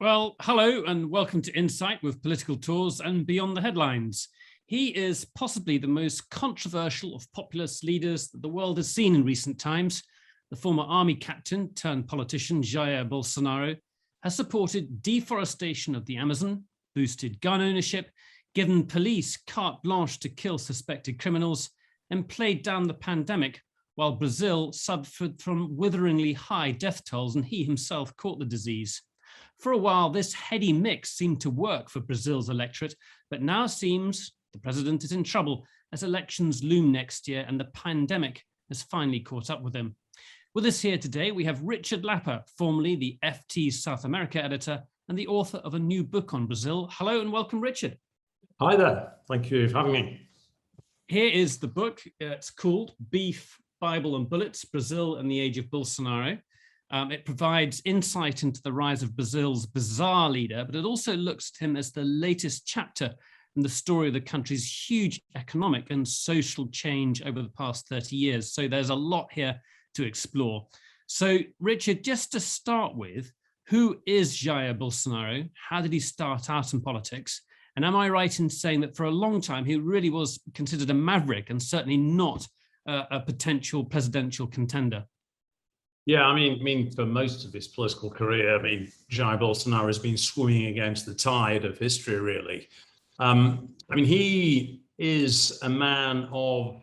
Well, hello and welcome to Insight with Political Tours and Beyond the Headlines. He is possibly the most controversial of populist leaders that the world has seen in recent times. The former army captain turned politician Jair Bolsonaro has supported deforestation of the Amazon, boosted gun ownership, given police carte blanche to kill suspected criminals, and played down the pandemic while Brazil suffered from witheringly high death tolls and he himself caught the disease. For a while, this heady mix seemed to work for Brazil's electorate, but now seems the president is in trouble as elections loom next year and the pandemic has finally caught up with him. With us here today, we have Richard Lapper, formerly the FT's South America editor and the author of a new book on Brazil. Hello and welcome, Richard. Hi there. Thank you for having me. Here is the book. It's called Beef, Bible and Bullets, Brazil and the Age of Bolsonaro. It provides insight into the rise of Brazil's bizarre leader, but it also looks at him as the latest chapter in the story of the country's huge economic and social change over the past 30 years. So there's a lot here to explore. So Richard, just to start with, who is Jair Bolsonaro? How did he start out in politics? And am I right in saying that for a long time, he really was considered a maverick and certainly not a potential presidential contender? Yeah, I mean, for most of his political career, Jair Bolsonaro has been swimming against the tide of history, really. He is a man of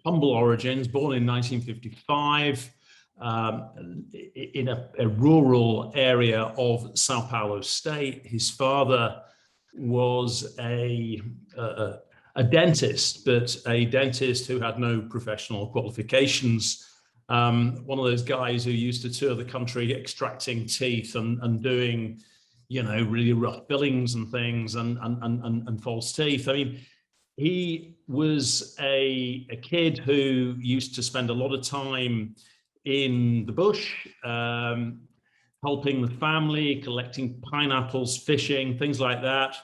humble origins, born in 1955 in a rural area of Sao Paulo state. His father was a dentist, but a dentist who had no professional qualifications. One of those guys who used to tour the country extracting teeth and doing, really rough fillings and things and false teeth. I mean, he was a kid who used to spend a lot of time in the bush, helping the family, collecting pineapples, fishing, things like that,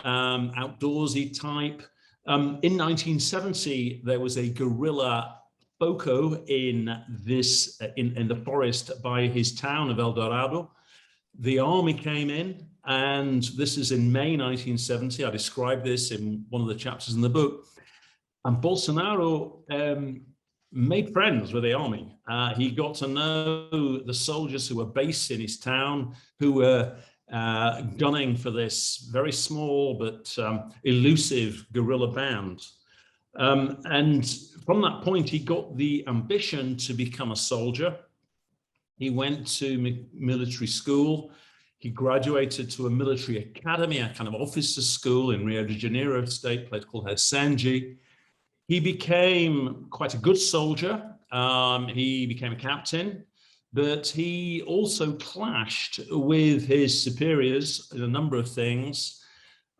outdoorsy type. In 1970, there was a guerrilla Boko in the forest by his town of El Dorado. The army came in, and this is in May 1970. I describe this in one of the chapters in the book. And Bolsonaro made friends with the army. He got to know the soldiers who were based in his town, who were gunning for this very small but elusive guerrilla band. And from that point, he got the ambition to become a soldier. He went to military school. He graduated to a military academy, a kind of officer school in Rio de Janeiro state, place called Resende. He became quite a good soldier. He became a captain, but he also clashed with his superiors in a number of things.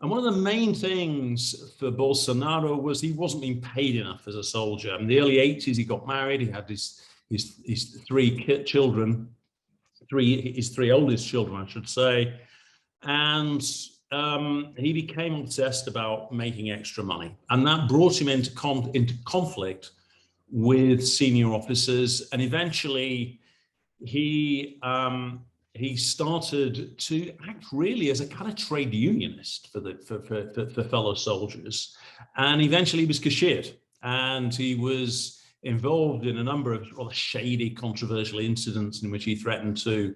And one of the main things for Bolsonaro was he wasn't being paid enough as a soldier. In the early 80s, he got married. He had his three children, his three oldest children, I should say. And he became obsessed about making extra money. And that brought him into conflict with senior officers. And eventually he started to act really as a kind of trade unionist for fellow soldiers, and eventually he was cashiered, and he was involved in a number of rather shady, controversial incidents in which he threatened in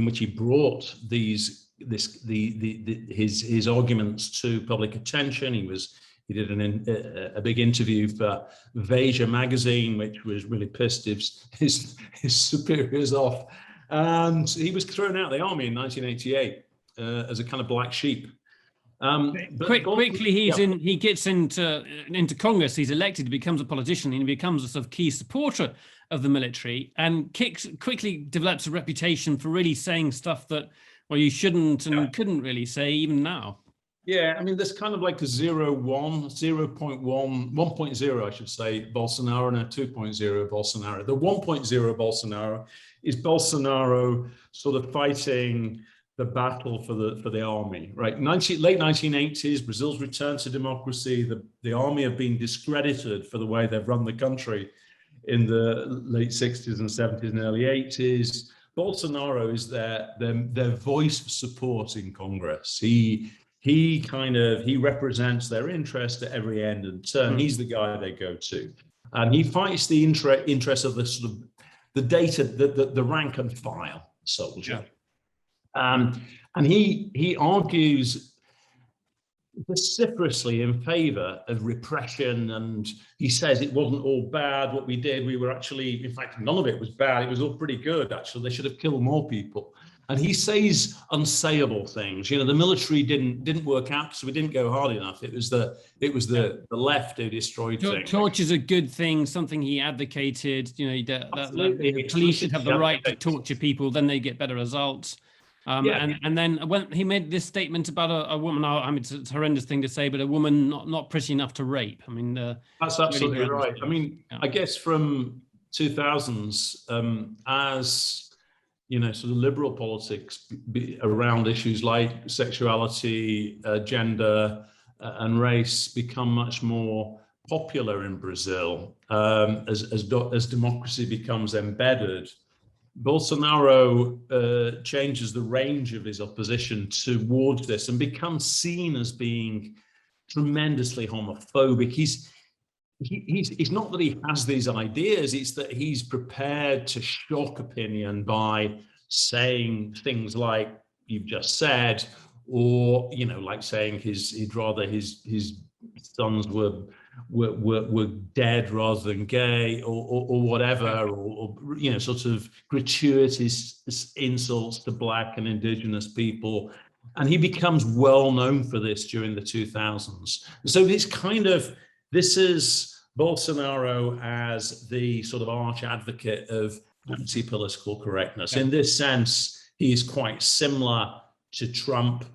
which he brought his arguments to public attention. He did a big interview for Veja magazine, which was really pissed his superiors off. And he was thrown out of the army in 1988 as a kind of black sheep. Quickly, he gets into Congress. He's elected, he becomes a politician, and he becomes a sort of key supporter of the military, and quickly develops a reputation for really saying stuff that, well, you shouldn't and couldn't really say even now. Yeah, there's kind of like a 1.0, I should say, Bolsonaro, and a 2.0 Bolsonaro. The 1.0 Bolsonaro is Bolsonaro sort of fighting the battle for the army, right? Late 1980s, Brazil's return to democracy. The army have been discredited for the way they've run the country in the late 60s and 70s and early 80s. Bolsonaro is their voice of support in Congress. He represents their interest at every end and turn. He's the guy they go to, and he fights the interest of the sort of the rank and file soldier. And he argues vociferously in favor of repression, and he says it wasn't all bad what we did. We were actually, in fact, none of it was bad. It was all pretty good, actually. They should have killed more people. And he says unsayable things. The military didn't work out because we didn't go hard enough. It was the left who destroyed things. Torture's a good thing, something he advocated. The police should have the right to torture people, then they get better results. And then when he made this statement about a woman, I mean, it's a horrendous thing to say, but a woman not pretty enough to rape. I mean, that's absolutely right. I mean, I guess from 2000s, as sort of liberal politics around issues like sexuality, gender, and race become much more popular in Brazil, as democracy becomes embedded. Bolsonaro changes the range of his opposition towards this and becomes seen as being tremendously homophobic. He's not that he has these ideas, it's that he's prepared to shock opinion by saying things like you've just said, or like saying he'd rather his sons were dead rather than gay, or whatever, or sort of gratuitous insults to Black and indigenous people. And he becomes well known for this during the 2000s. So this is Bolsonaro as the sort of arch advocate of anti-political correctness. In this sense, he is quite similar to Trump.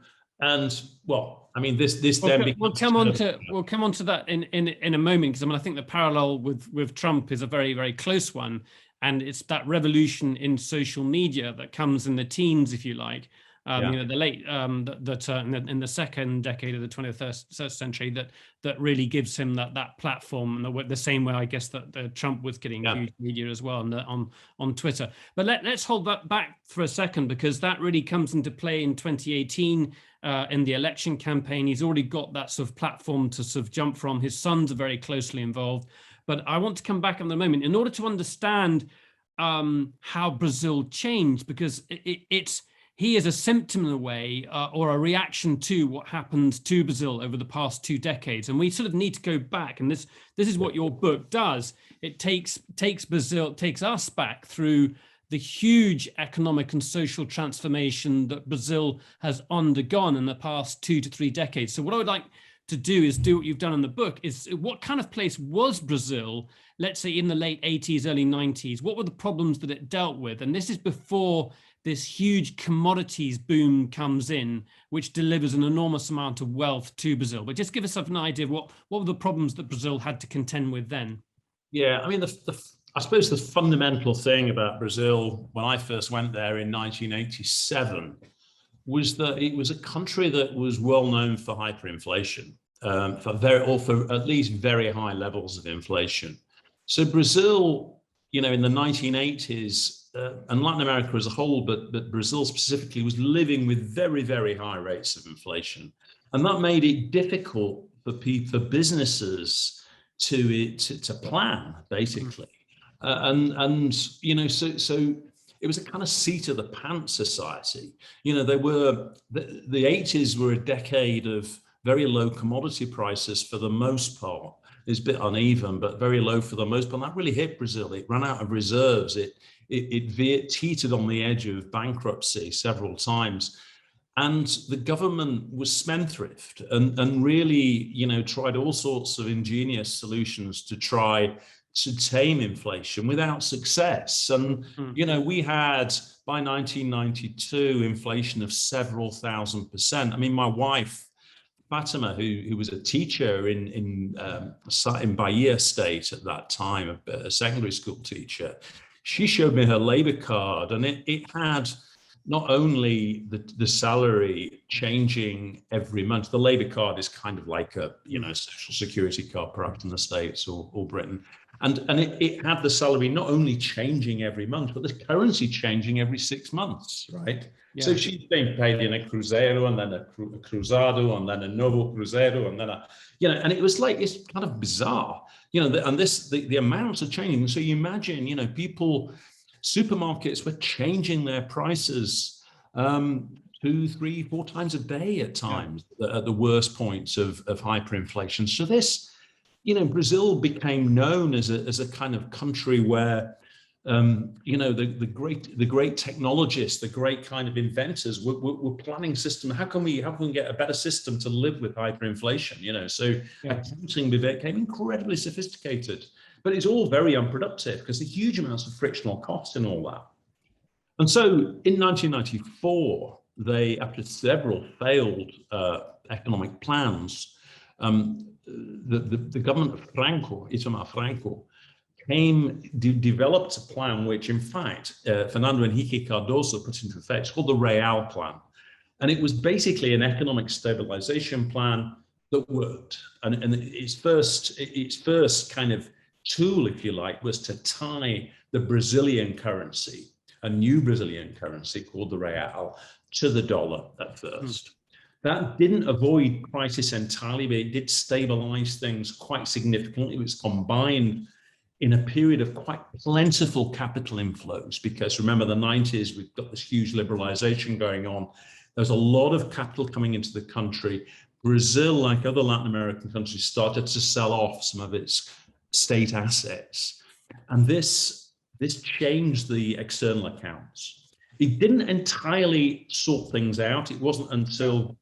And well, I mean, we'll come on to that in a moment, because I think the parallel with Trump is a very, very close one, and it's that revolution in social media that comes in the teens, if you like. The late in the second decade of the 21st century, that really gives him that platform, the same way I guess that Trump was getting huge media as well on Twitter. But let's hold that back for a second, because that really comes into play in 2018 in the election campaign. He's already got that sort of platform to sort of jump from. His sons are very closely involved. But I want to come back in a moment in order to understand how Brazil changed, because he is a symptom in a way, or a reaction to what happened to Brazil over the past 2 decades. And we sort of need to go back. And this is what your book does. It takes us back through the huge economic and social transformation that Brazil has undergone in the past 2 to 3 decades. So what I would like to do is do what you've done in the book, is what kind of place was Brazil, let's say in the late 80s, early 90s? What were the problems that it dealt with? And this is before this huge commodities boom comes in, which delivers an enormous amount of wealth to Brazil. But just give us an idea of what were the problems that Brazil had to contend with then? Yeah, I mean, I suppose the fundamental thing about Brazil when I first went there in 1987 was that it was a country that was well known for hyperinflation, for at least very high levels of inflation. So Brazil, in the 1980s, and Latin America as a whole, but Brazil specifically, was living with very, very high rates of inflation. And that made it difficult for businesses to plan, basically. So it was a kind of seat of the pants society. The 80s were a decade of very low commodity prices for the most part. It's a bit uneven, but very low for the most part. And that really hit Brazil. It ran out of reserves. It teetered on the edge of bankruptcy several times. And the government was spendthrift and really, tried all sorts of ingenious solutions to try to tame inflation without success. And, we had, by 1992, inflation of several thousand%. I mean, my wife, Fatima, who was a teacher in Bahia State at that time, a secondary school teacher, she showed me her labor card, and it had not only the salary changing every month, the Labour card is kind of like a social security card, perhaps in the States or Britain, and it had the salary not only changing every month, but the currency changing every 6 months, right? Yeah. So she's being paid in a cruzeiro, and then a cruzado, and then a novo cruzeiro, and then and it was like, it's kind of bizarre, and the amounts are changing. So you imagine, people. Supermarkets were changing their prices 2, 3, 4 times a day at times, at the worst points of hyperinflation. So this, Brazil became known as a kind of country where, the great technologists, the great kind of inventors were planning system. How can we get a better system to live with hyperinflation? So accounting became incredibly sophisticated. But it's all very unproductive because there's huge amounts of frictional cost in all that. And so in 1994, after several failed economic plans, the government of Itamar Franco, developed a plan which, in fact, Fernando Henrique Cardoso put into effect. It's called the Real Plan. And it was basically an economic stabilization plan that worked. And its first kind of tool, if you like, was to tie the Brazilian currency, a new Brazilian currency called the real, to the dollar at first. That didn't avoid crisis entirely, but it did stabilize things quite significantly. It was combined in a period of quite plentiful capital inflows, because remember, the 90s, we've got this huge liberalization going on. There's a lot of capital coming into the country. Brazil, like other Latin American countries, started to sell off some of its state assets, and this changed the external accounts. It didn't entirely sort things out. It wasn't until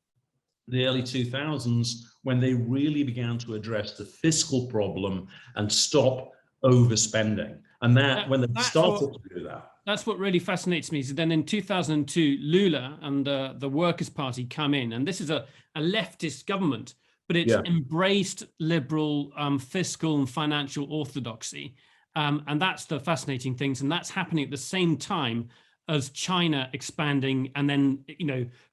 the early 2000s when they really began to address the fiscal problem and stop overspending. And when they started to do that. That's what really fascinates me. So then in 2002, Lula and the Workers' Party come in, and this is a leftist government, but it's embraced liberal fiscal and financial orthodoxy. And that's the fascinating things. And that's happening at the same time as China expanding. And then,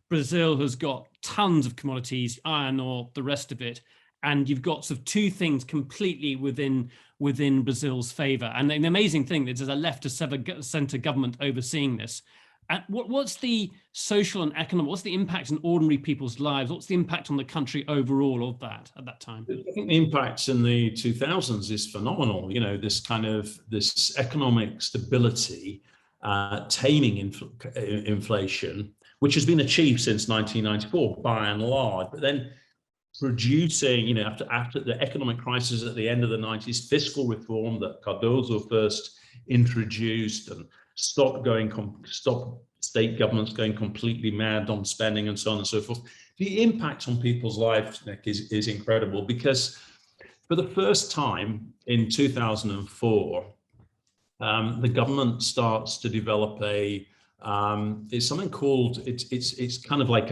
Brazil has got tons of commodities, iron ore, the rest of it. And you've got sort of two things completely within Brazil's favor. And the amazing thing is there's a left to center government overseeing this. And what's the social and economic, what's the impact on ordinary people's lives? What's the impact on the country overall of that at that time? I think the impact in the 2000s is phenomenal. This economic stability, taming inflation, which has been achieved since 1994 by and large, but then producing, after the economic crisis at the end of the 90s, fiscal reform that Cardoso first introduced and stop state governments going completely mad on spending and so on and so forth. The impact on people's lives, Nick, is incredible, because for the first time in 2004, the government starts to develop it's something called, it's kind of like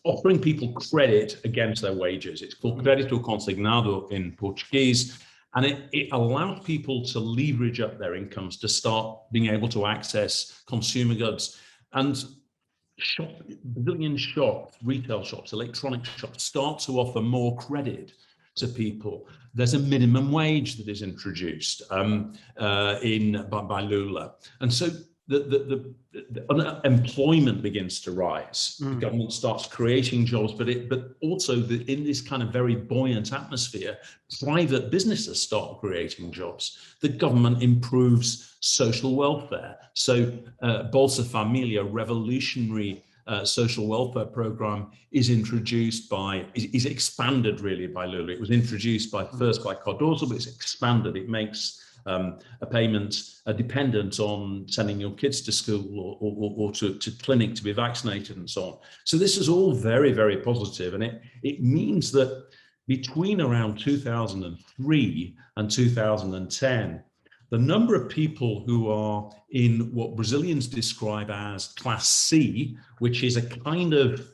offering people credit against their wages. It's called crédito consignado in Portuguese. And it allows people to leverage up their incomes to start being able to access consumer goods. And Brazilian shops, retail shops, electronic shops start to offer more credit to people. There's a minimum wage that is introduced by Lula. And so the unemployment begins to rise. The government starts creating jobs, but also in this kind of very buoyant atmosphere, private businesses start creating jobs. The government improves social welfare. So Bolsa Familia, revolutionary social welfare program, is expanded really by Lula. It was introduced first by Cardoso, but it's expanded. It makes a payment dependent on sending your kids to school or to clinic to be vaccinated and so on. So this is all very, very positive. And it means that between around 2003 and 2010, the number of people who are in what Brazilians describe as Class C, which is a kind of,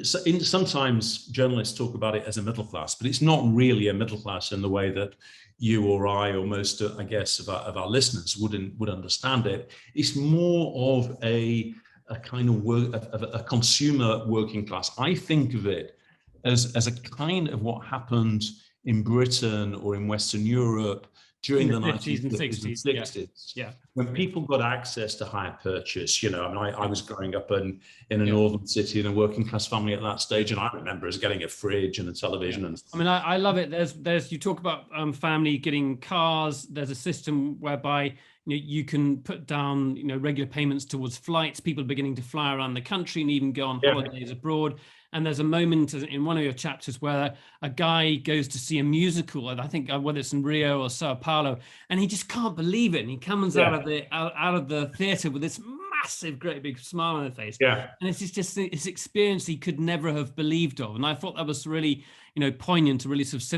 sometimes journalists talk about it as a middle class, but it's not really a middle class in the way that you or I or most, I guess, of our listeners would understand it. It's more of a kind of a consumer working class. I think of it as a kind of what happened in Britain or in Western Europe during the 50s and 1960s, yeah. when people got access to hire purchase. I was growing up in a northern city in a working class family at that stage, and I remember us getting a fridge and a television. And I mean, I love it. There's you talk about family getting cars. There's a system whereby you can put down regular payments towards flights. People are beginning to fly around the country and even go on holidays abroad. And there's a moment in one of your chapters where a guy goes to see a musical, and I think whether it's in Rio or Sao Paulo, and he just can't believe it. And he comes out of the theater with this massive, great big smile on his face. Yeah. And it's just this experience he could never have believed of. And I thought that was really, poignant, really sort of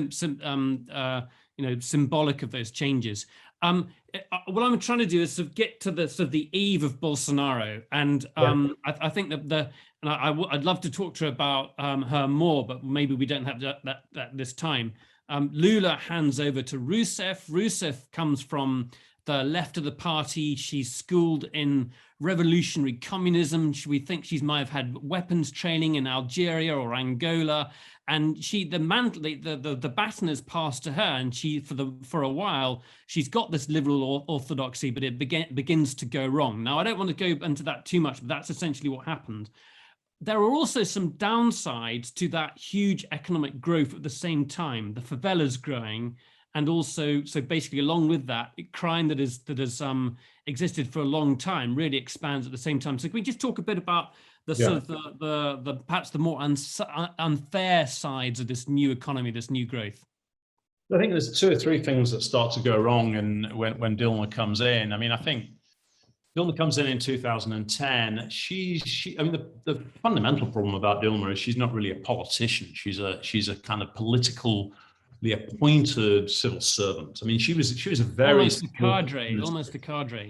symbolic of those changes. What I'm trying to do is sort of get to the eve of Bolsonaro, and I think that I'd love to talk to her about her more, but maybe we don't have that this time. Lula hands over to Rousseff. Rousseff comes from the left of the party. She's schooled in revolutionary communism. We think she might have had weapons training in Algeria or Angola. And the baton is passed to her, and she, for a while, she's got this liberal orthodoxy, but it begins to go wrong. Now, I don't want to go into that too much, but that's essentially what happened. There are also some downsides to that huge economic growth at the same time. The favelas growing, and also, so basically, along with that, crime that has existed for a long time really expands at the same time. So can we just talk a bit about the sort of the perhaps the more unfair sides of this new economy, this new growth? I think there's 2 or 3 things that start to go wrong, and when Dilma comes in. I mean, I think Dilma comes in 2010. The fundamental problem about Dilma is she's not really a politician. She's a kind of politically appointed civil servant. I mean, she was a very almost a cadre.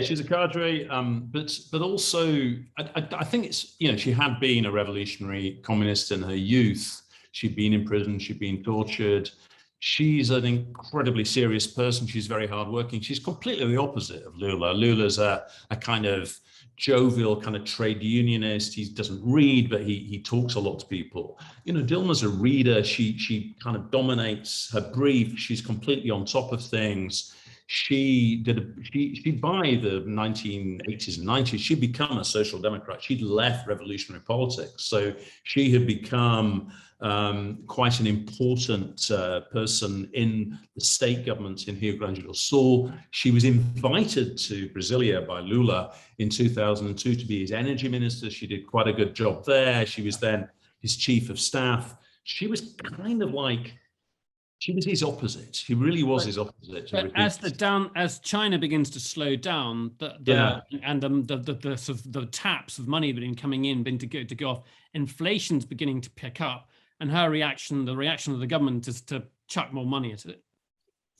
She's a cadre. But also, I think it's she had been a revolutionary communist in her youth. She'd been in prison. She'd been tortured. She's an incredibly serious person. She's very hardworking. She's completely the opposite of Lula. Lula's a kind of jovial kind of trade unionist. He doesn't read, but he talks a lot to people. Dilma's a reader. She kind of dominates her brief. She's completely on top of things. She by the 1980s and 90s, she'd become a social democrat. She'd left revolutionary politics. So she had become quite an important person in the state government in Rio Grande do Sul. She was invited to Brasilia by Lula in 2002 to be his energy minister. She did quite a good job there. She was then his chief of staff. She was kind of like, she was his opposite. He really was his opposite. But as China begins to slow down, and the sort of the taps of money that have been coming in, to go off, inflation's beginning to pick up, and the reaction of the government is to chuck more money at it.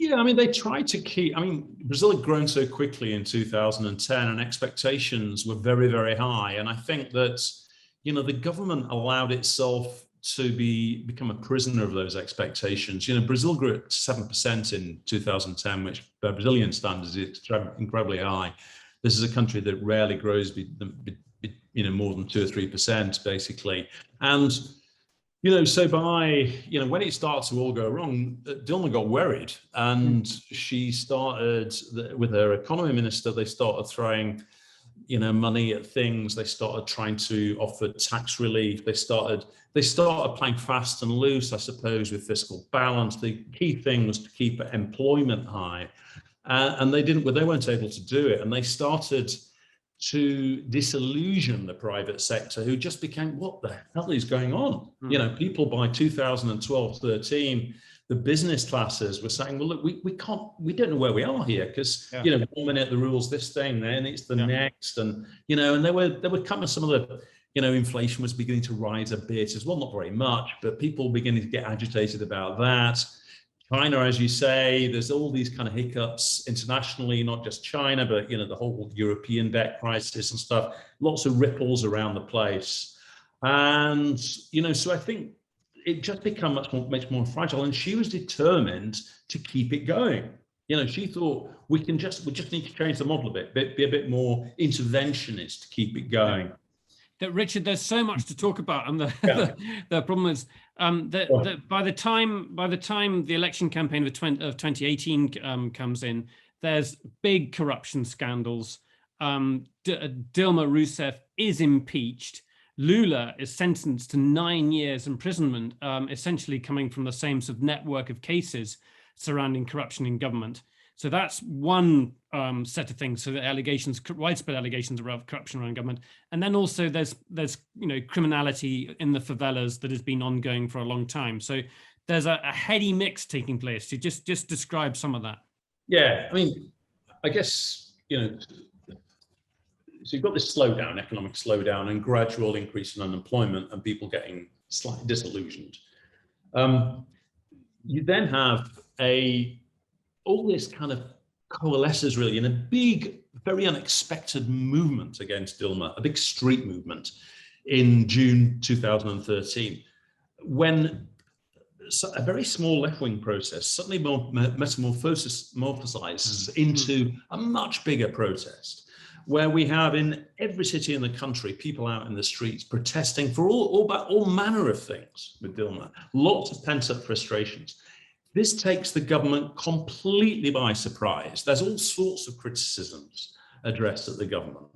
Yeah, I mean, they tried to keep. I mean, Brazil had grown so quickly in 2010, and expectations were very, very high. And I think that the government allowed itself to become a prisoner of those expectations. Brazil grew at 7% in 2010, which by Brazilian standards is incredibly high. This is a country that rarely grows more than 2 or 3%, basically. And so by when it starts to all go wrong, Dilma got worried, and she started with her economy minister. They started throwing money at things. They started trying to offer tax relief. They started playing fast and loose, I suppose, with fiscal balance. The key thing was to keep employment high, and they weren't able to do it. And they started to disillusion the private sector, who just became, what the hell is going on? People by 2012, 13, the business classes were saying, well, look, we don't know where we are here, because 1 minute the rule's this thing, then it's the next, and and there were kind of some of the inflation was beginning to rise a bit as well, not very much, but people beginning to get agitated about that. China, as you say, there's all these kind of hiccups internationally, not just China, but the whole European debt crisis and stuff. Lots of ripples around the place. And, so I think it just became much more fragile. And she was determined to keep it going. She thought we just need to change the model a bit, be a bit more interventionist to keep it going. That Richard, there's so much to talk about, and the problem is that by the time the election campaign of 2018 comes in, there's big corruption scandals. Dilma Rousseff is impeached. Lula is sentenced to 9 years imprisonment, essentially coming from the same sort of network of cases surrounding corruption in government. So that's one set of things. So the widespread allegations of corruption around government, and then also there's criminality in the favelas that has been ongoing for a long time. So there's a heady mix taking place. You just describe some of that. Yeah, I mean, I guess so you've got this economic slowdown, and gradual increase in unemployment, and people getting slightly disillusioned. You then have all this kind of coalesces really in a big, very unexpected movement against Dilma, a big street movement in June 2013, when a very small left-wing process suddenly metamorphosizes into a much bigger protest, where we have in every city in the country people out in the streets protesting for all manner of things with Dilma, lots of pent-up frustrations. This takes the government completely by surprise. There's all sorts of criticisms addressed at the government.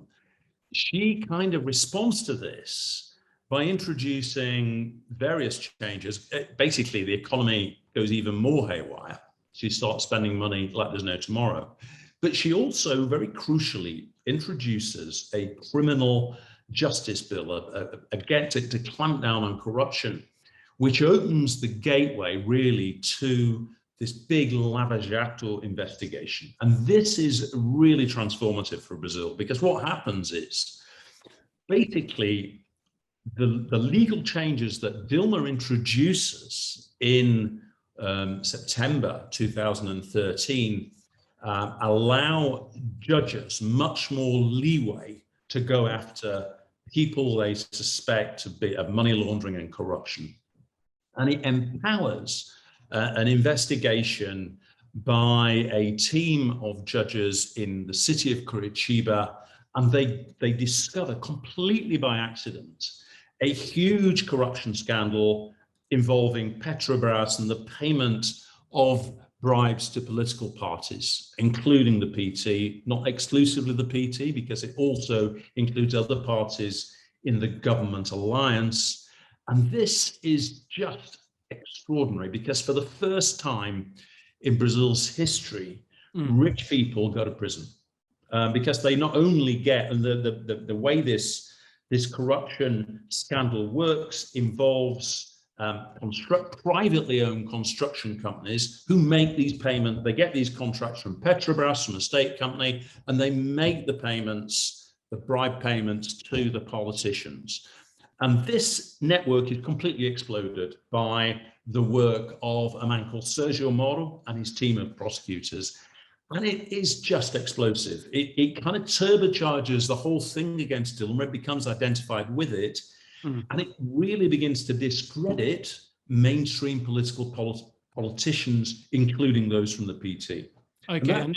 She kind of responds to this by introducing various changes. Basically, the economy goes even more haywire. She starts spending money like there's no tomorrow. But she also, very crucially, introduces a criminal justice bill, again, to clamp down on corruption, which opens the gateway really to this big Lava Jato investigation. And this is really transformative for Brazil, because what happens is basically the legal changes that Dilma introduces in September 2013 allow judges much more leeway to go after people they suspect of money laundering and corruption. And it empowers an investigation by a team of judges in the city of Curitiba, and they discover completely by accident a huge corruption scandal involving Petrobras and the payment of bribes to political parties, including the PT, not exclusively the PT, because it also includes other parties in the government alliance. And this is just extraordinary, because for the first time in Brazil's history, rich people go to prison, because they not only get, and the way this corruption scandal works involves privately owned construction companies who make these payments. They get these contracts from Petrobras, from a state company, and they make the payments, the bribe payments, to the politicians. And this network is completely exploded by the work of a man called Sergio Moro and his team of prosecutors. And it is just explosive. It kind of turbocharges the whole thing against Dilma. It becomes identified with it. And it really begins to discredit mainstream politicians, including those from the PT. Okay,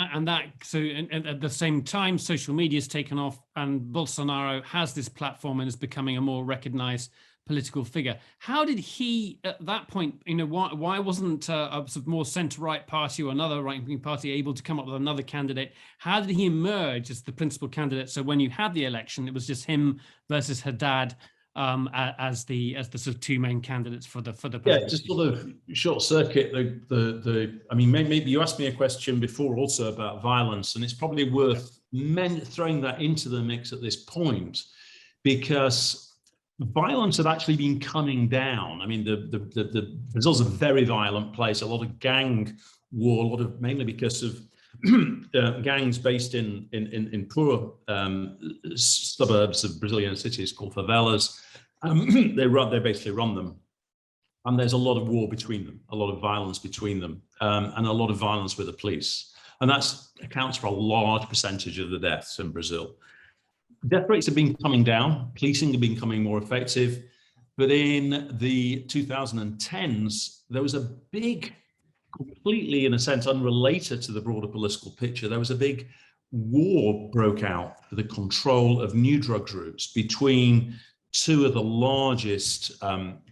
so at the same time, social media has taken off, and Bolsonaro has this platform and is becoming a more recognized political figure. How did he, at that point, why wasn't a sort of more centre-right party or another right-wing party able to come up with another candidate? How did he emerge as the principal candidate? So when you had the election, it was just him versus Haddad as the sort of two main candidates for the presidency. Yeah, just sort of short circuit I mean, maybe you asked me a question before also about violence, and it's probably worth throwing that into the mix at this point, because violence had actually been coming down. I mean, Brazil's a very violent place, a lot of gang war, mainly because of gangs based in poor suburbs of Brazilian cities called favelas. They basically run them, and there's a lot of war between them, a lot of violence between them, and a lot of violence with the police, and that accounts for a large percentage of the deaths in Brazil. Death rates have been coming down, policing have been becoming more effective, But in the 2010s, there was a big, completely, in a sense, unrelated to the broader political picture, there was a big war broke out for the control of new drugs routes between two of the largest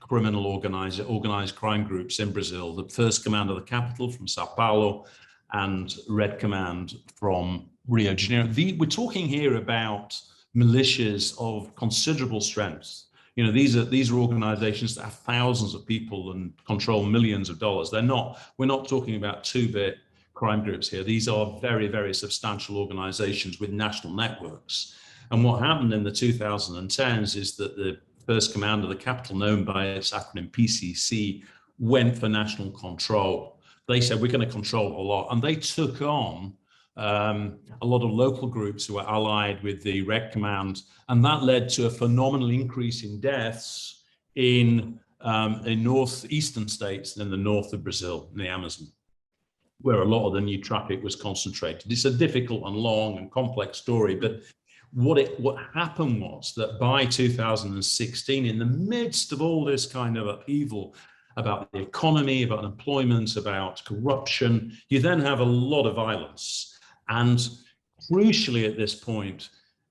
criminal organized crime groups in Brazil, the First Command of the capital from Sao Paulo and Red Command from Rio de Janeiro. We're talking here about militias of considerable strength. You know, these are organizations that have thousands of people and control millions of dollars. We're not talking about two-bit crime groups here. These are very, very substantial organizations with national networks. And what happened in the 2010s is that the First Command of the capital, known by its acronym PCC, went for national control. They said, we're going to control a lot. And they took on a lot of local groups who were allied with the Red Command, and that led to a phenomenal increase in deaths in northeastern states and in the north of Brazil, in the Amazon, where a lot of the new traffic was concentrated. It's a difficult and long and complex story, but what happened was that by 2016, in the midst of all this kind of upheaval about the economy, about employment, about corruption, you then have a lot of violence. And crucially at this point,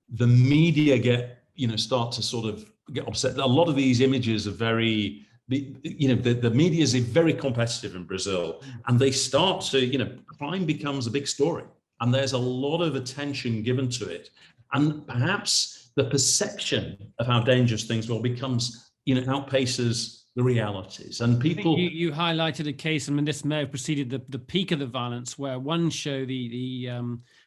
the media start to sort of get upset. A lot of these images are very, the media is very competitive in Brazil, and they start to, crime becomes a big story, and there's a lot of attention given to it. And perhaps the perception of how dangerous things will becomes, outpaces the realities. And people, you highlighted a case, I mean, this may have preceded the peak of the violence, where one show, the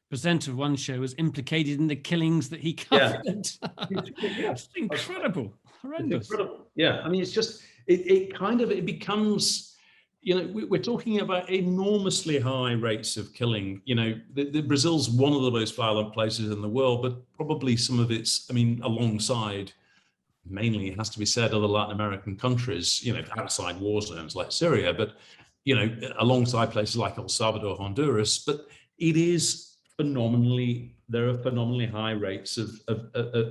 presenter of one show was implicated in the killings that he covered. Yeah. It's incredible, horrendous. It's incredible. Yeah, I mean, it's just, it becomes, we're talking about enormously high rates of killing. Brazil's one of the most violent places in the world, but probably some of its, alongside, mainly, it has to be said, other Latin American countries, outside war zones like Syria, but, alongside places like El Salvador, Honduras. But it is there are phenomenally high rates of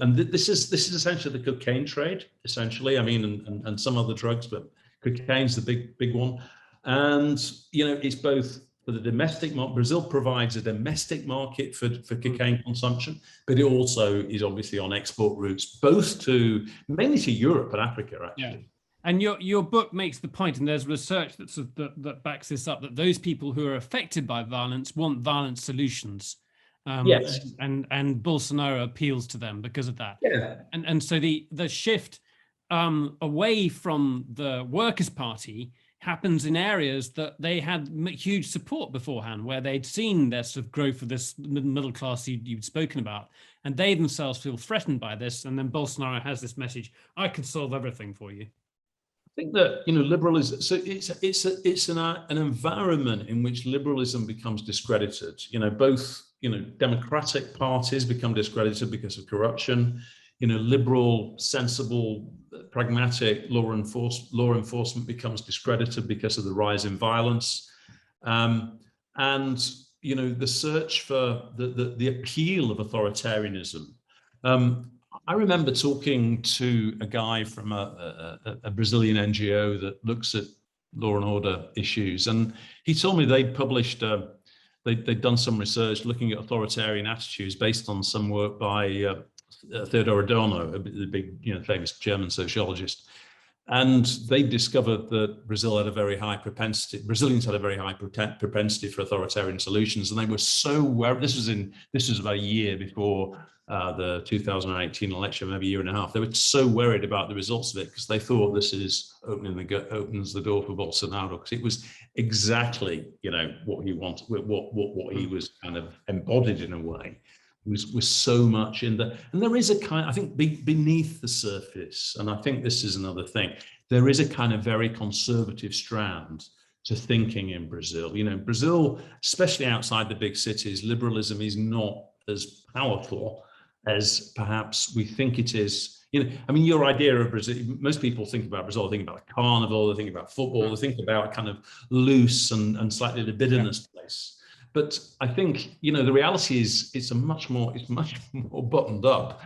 and this is essentially the cocaine trade, essentially. And some other drugs, but cocaine's the big one. And, it's both for the domestic market. Brazil provides a domestic market for cocaine consumption, but it also is obviously on export routes, mainly to Europe and Africa, actually. Yeah. And your book makes the point, and there's research that backs this up, that those people who are affected by violence want violent solutions. Yes. And Bolsonaro appeals to them because of that. Yeah. And so the shift away from the Workers' Party happens in areas that they had huge support beforehand, where they'd seen their sort of growth of this middle class you'd spoken about, and they themselves feel threatened by this. And then Bolsonaro has this message: I can solve everything for you. I think that liberalism. So it's an environment in which liberalism becomes discredited. Both democratic parties become discredited because of corruption. Liberal, sensible, pragmatic law enforcement becomes discredited because of the rise in violence, and the search for the appeal of authoritarianism. I remember talking to a guy from a Brazilian NGO that looks at law and order issues, and he told me they'd published. They'd done some research looking at authoritarian attitudes based on some work by Theodor Adorno, the big, famous German sociologist, and they discovered that Brazilians had a very high propensity for authoritarian solutions, and they were so worried. This was about a year before the 2018 election, maybe a year and a half. They were so worried about the results of it because they thought this opens the door for Bolsonaro, because it was exactly what he wanted, what he was kind of embodied in a way. Was so much in the, and there is a kind, I think, beneath the surface, and I think this is another thing, there is a kind of very conservative strand to thinking in Brazil. Brazil, especially outside the big cities, liberalism is not as powerful as perhaps we think it is. Your idea of Brazil, most people think about Brazil, they think about a carnival, they think about football, they think about a kind of loose and slightly libidinous place. But I think, the reality is it's much more buttoned up.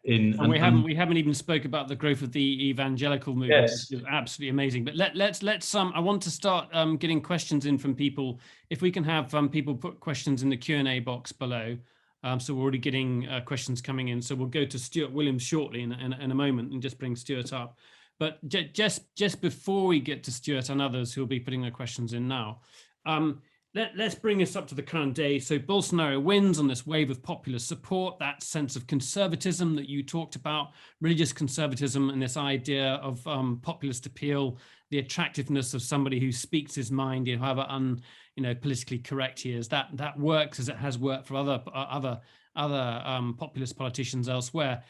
And we haven't even spoke about the growth of the evangelical movement, yes. which is absolutely amazing. But let's I want to start getting questions in from people. If we can have people put questions in the Q&A box below. So we're already getting questions coming in. So we'll go to Stuart Williams shortly in a moment and just bring Stuart up. But just before we get to Stuart and others who will be putting their questions in now, let's bring us up to the current day. So Bolsonaro wins on this wave of popular support, that sense of conservatism that you talked about, religious conservatism, and this idea of populist appeal, the attractiveness of somebody who speaks his mind, however politically correct he is. That works as it has worked for other populist politicians elsewhere.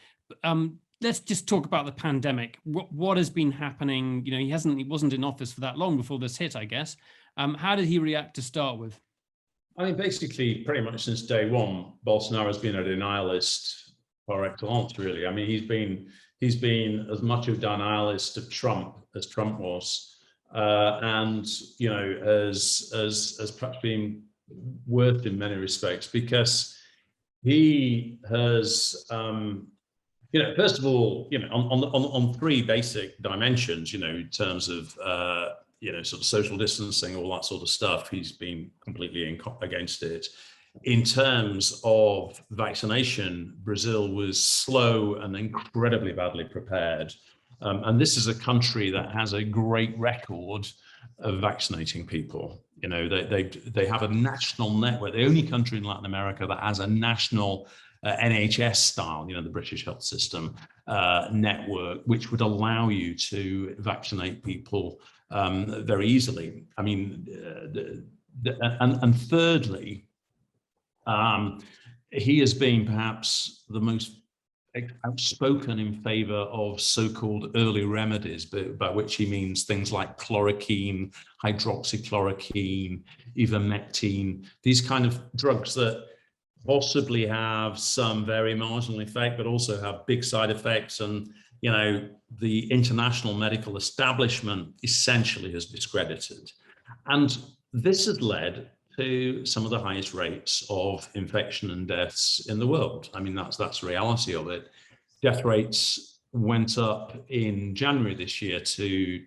Let's just talk about the pandemic. What has been happening? He wasn't in office for that long before this hit, I guess. How did he react to start with? I mean, basically, pretty much since day one, Bolsonaro has been a denialist par excellence, really. I mean, he's been as much of a denialist of Trump as Trump was, and as perhaps been worse in many respects, because he has, first of all, on three basic dimensions, in terms of sort of social distancing, all that sort of stuff, he's been completely against it. In terms of vaccination, Brazil was slow and incredibly badly prepared. And this is a country that has a great record of vaccinating people. They have a national network, the only country in Latin America that has a national NHS style, the British health system network, which would allow you to vaccinate people very easily. I mean, and thirdly, he has been perhaps the most outspoken in favor of so-called early remedies, by which he means things like chloroquine, hydroxychloroquine, ivermectin, these kind of drugs that possibly have some very marginal effect, but also have big side effects. And, the international medical establishment essentially has discredited. And this has led to some of the highest rates of infection and deaths in the world. I mean, that's the reality of it. Death rates went up in January this year to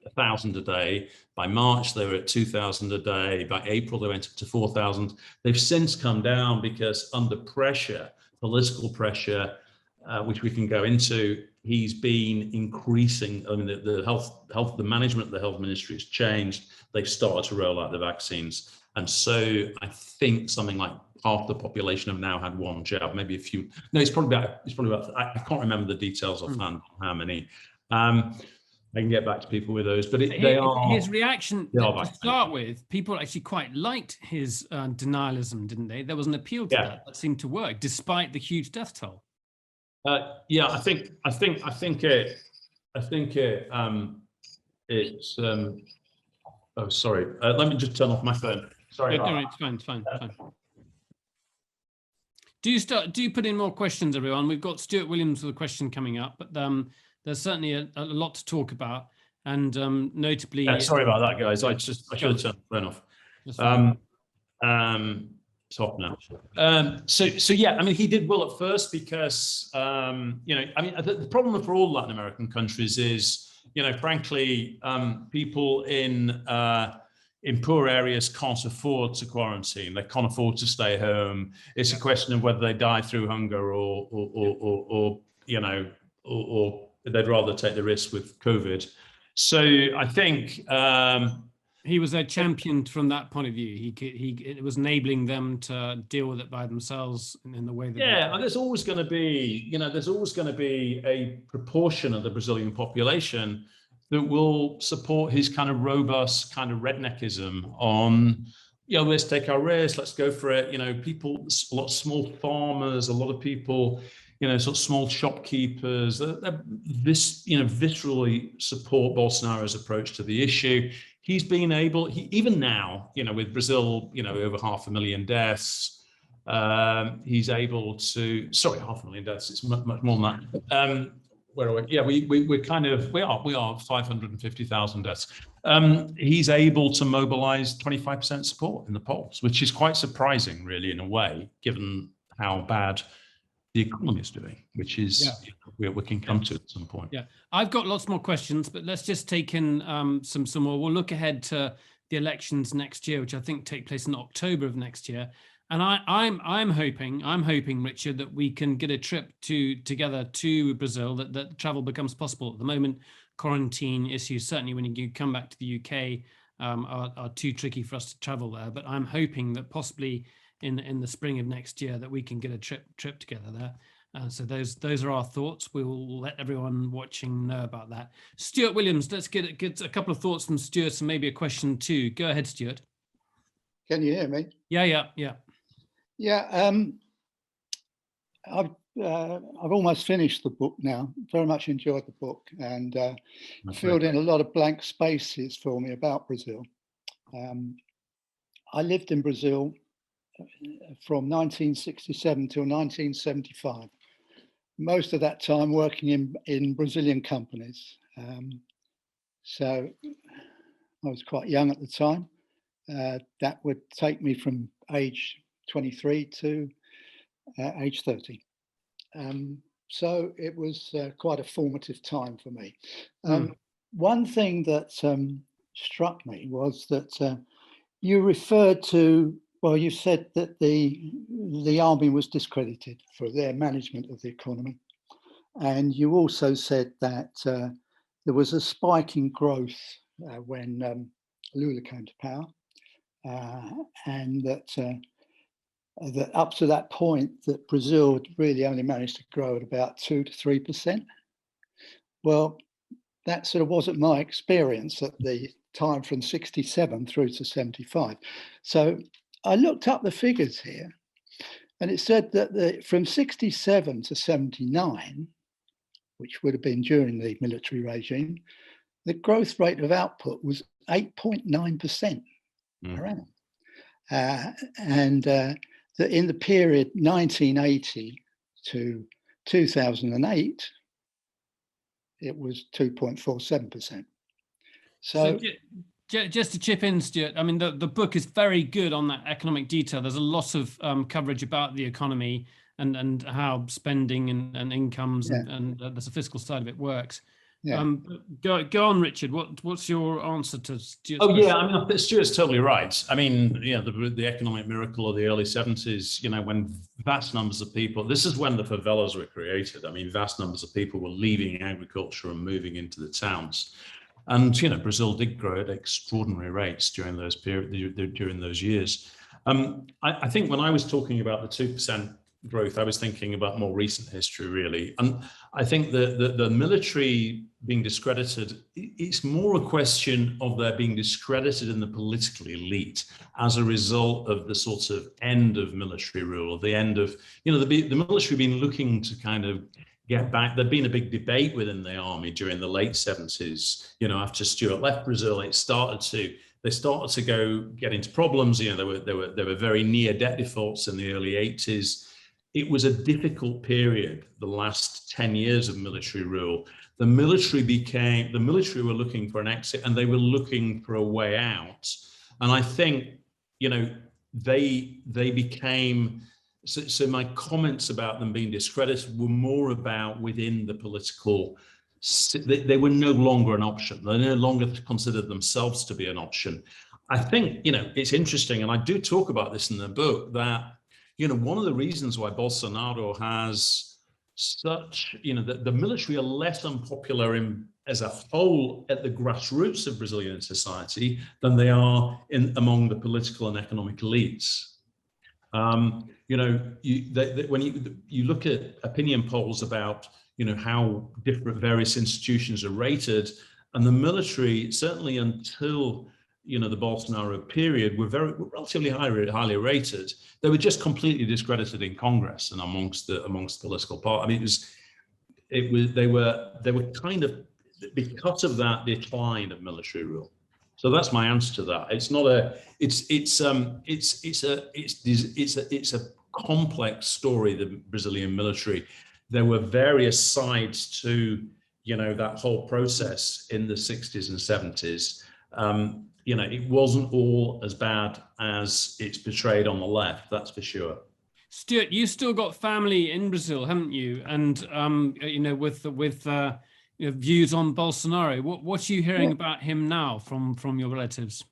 1,000 a day. By March, they were at 2,000 a day. By April, they went up to 4,000. They've since come down because under pressure, political pressure, which we can go into, he's been increasing. I mean, the management of the health ministry has changed. They've started to roll out the vaccines. And so I think something like half the population have now had one jab, maybe a few. No, it's probably about, I can't remember the details offhand, how many. I can get back to people with those, but his reaction to start with, people actually quite liked his denialism, didn't they? There was an appeal to that seemed to work despite the huge death toll. I think it's. Oh, sorry. Let me just turn off my phone. Sorry. No, it's fine. Do you put in more questions, everyone? We've got Stuart Williams with a question coming up, but there's certainly a lot to talk about, and notably. Sorry about that, guys. I should have turned the phone off. Top now. So yeah, I mean, he did well at first because I mean, the problem for all Latin American countries is, frankly, people in poor areas can't afford to quarantine. They can't afford to stay home. It's a question of whether they die through hunger or they'd rather take the risk with COVID. So I think. He was a champion from that point of view. It was enabling them to deal with it by themselves in the way that. Yeah, and there's always going to be, a proportion of the Brazilian population that will support his kind of robust kind of redneckism on, let's take our risk, let's go for it. People, a lot of small farmers, a lot of people, sort of small shopkeepers, viscerally support Bolsonaro's approach to the issue. He's been able, even now, with Brazil, over 500,000 deaths, he's able to, 500,000 deaths, it's much more than that. Where are we? Yeah, we are 550,000 deaths. He's able to mobilize 25% support in the polls, which is quite surprising, really, in a way, given how bad the economy is doing, which is we can come to at some point. Yeah, I've got lots more questions, but let's just take in some more. We'll look ahead to the elections next year, which I think take place in October of next year. And I'm hoping, Richard, that we can get a trip together to Brazil, that travel becomes possible. At the moment, quarantine issues, certainly when you come back to the UK, are too tricky for us to travel there. But I'm hoping that possibly in the spring of next year that we can get a trip together there. So those are our thoughts. We will let everyone watching know about that. Stuart Williams, let's get a couple of thoughts from Stuart and maybe a question too. Go ahead, Stuart. Can you hear me? Yeah. I've almost finished the book now. Very much enjoyed the book, and filled in a lot of blank spaces for me about Brazil. I lived in Brazil from 1967 till 1975. Most of that time working in Brazilian companies. So I was quite young at the time. That would take me from age 23 to age 30. So it was quite a formative time for me. One thing that struck me was that you referred to, well, you said that the army was discredited for their management of the economy. And you also said that there was a spike in growth when Lula came to power, and that up to that point, that Brazil had really only managed to grow at about 2 to 3%. Well, that sort of wasn't my experience at the time from 67 through to 75. So I looked up the figures here, and it said that from 67 to 79, which would have been during the military regime, the growth rate of output was 8.9% per annum. And that in the period 1980 to 2008, it was 2.47%. So just to chip in, Stuart, I mean, the book is very good on that economic detail. There's a lot of coverage about the economy and how spending and incomes and there's a fiscal side of it works. Go on, Richard. What's your answer to Stuart's question? Yeah, I mean, Stuart's totally right. I mean, the economic miracle of the early 70s, when vast numbers of people, this is when the favelas were created. I mean, vast numbers of people were leaving agriculture and moving into the towns. And, Brazil did grow at extraordinary rates during those years. I think when I was talking about the 2% growth, I was thinking about more recent history, really. And I think the military being discredited, it's more a question of their being discredited in the political elite as a result of the sort of end of military rule, the end of, the military been looking to kind of get back. There'd been a big debate within the army during the late 70s, after Stuart left Brazil, they started to get into problems. There were very near debt defaults in the early 80s. It was a difficult period, the last 10 years of military rule. The military were looking for an exit, and they were looking for a way out. And I think, they became, so my comments about them being discredited were more about within the political, they were no longer an option. They no longer considered themselves to be an option. I think, it's interesting, and I do talk about this in the book, that one of the reasons why Bolsonaro has such, the military are less unpopular as a whole at the grassroots of Brazilian society than they are among the political and economic elites. When you look at opinion polls about, how different various institutions are rated, and the military, certainly until the Bolsonaro period, were relatively highly rated. They were just completely discredited in Congress and amongst political party. I mean, they were kind of, because of that decline of military rule. So that's my answer to that. It's not it's a complex story, the Brazilian military. There were various sides to that whole process in the 60s and 70s. It wasn't all as bad as it's portrayed on the left, that's for sure. Stuart, you still got family in Brazil, haven't you? And with views on Bolsonaro. What are you hearing about him now from your relatives?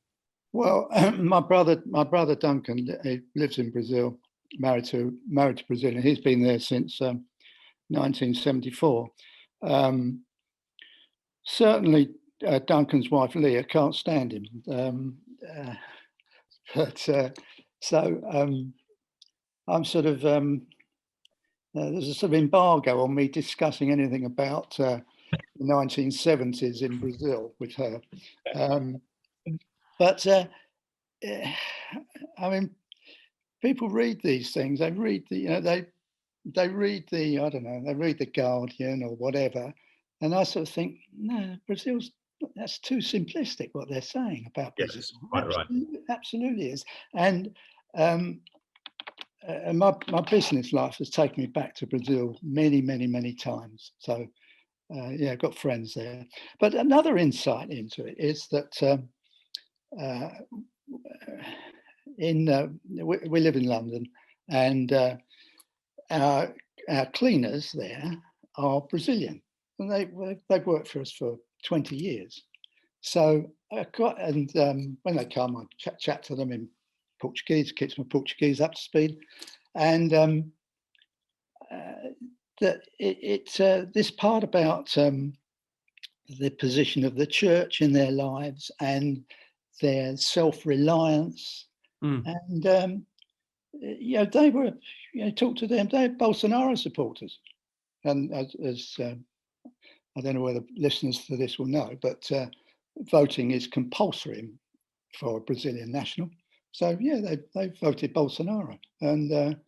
Well, my brother Duncan, he lives in Brazil, married to Brazilian. He's been there since 1974. Certainly, Duncan's wife Leah can't stand him. I'm sort of there's a sort of embargo on me discussing anything about the 1970s in Brazil with her. I mean, people read these things. They read the, they read the, I don't know, they read the Guardian or whatever, and I sort of think, no, that's too simplistic what they're saying about Brazil. Yes, quite right. Absolutely is. And my business life has taken me back to Brazil many times. So yeah, I've got friends there. But another insight into it is that we live in London, and our cleaners there are Brazilian, and they've worked for us for 20 years. So when they come, I chat to them in Portuguese, keeps my Portuguese up to speed, and this part about the position of the church in their lives and their self-reliance, and they were, talk to them, they're Bolsonaro supporters, and as I don't know whether listeners to this will know, but voting is compulsory for a Brazilian national. So yeah, they voted Bolsonaro, and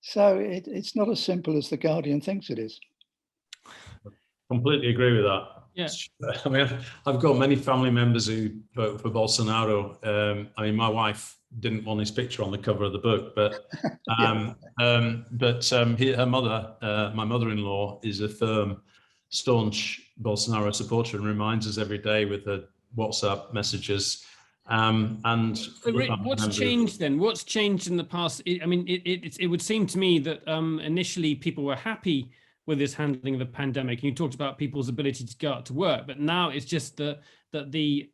so it's not as simple as the Guardian thinks it is. Completely agree with that. Yeah. I mean, I've got many family members who vote for Bolsonaro. I mean, my wife didn't want his picture on the cover of the book, but her mother, my mother-in-law, is a firm, staunch Bolsonaro supporter and reminds us every day with her WhatsApp messages. And what's changed then? What's changed in the past? I mean, it would seem to me that initially people were happy with this handling of the pandemic. And you talked about people's ability to go out to work, but now it's just that the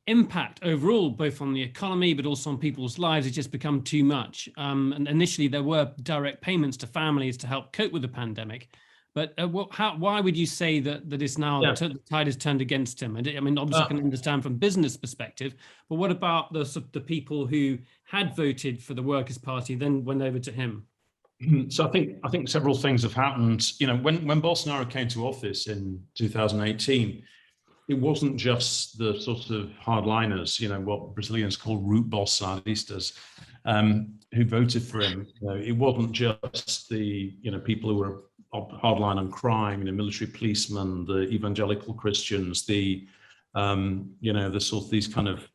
impact overall, both on the economy but also on people's lives, has just become too much. And initially there were direct payments to families to help cope with the pandemic. But why would you say that it's now the tide has turned against him? I mean, obviously I can understand from business perspective, but what about the people who had voted for the Workers' Party then went over to him? So I think several things have happened. When Bolsonaro came to office in 2018, it wasn't just the sort of hardliners, what Brazilians call root Bolsonaristas, who voted for him. It wasn't just the people who were hardline on crime, military policemen, the evangelical Christians, the the sort of these kind of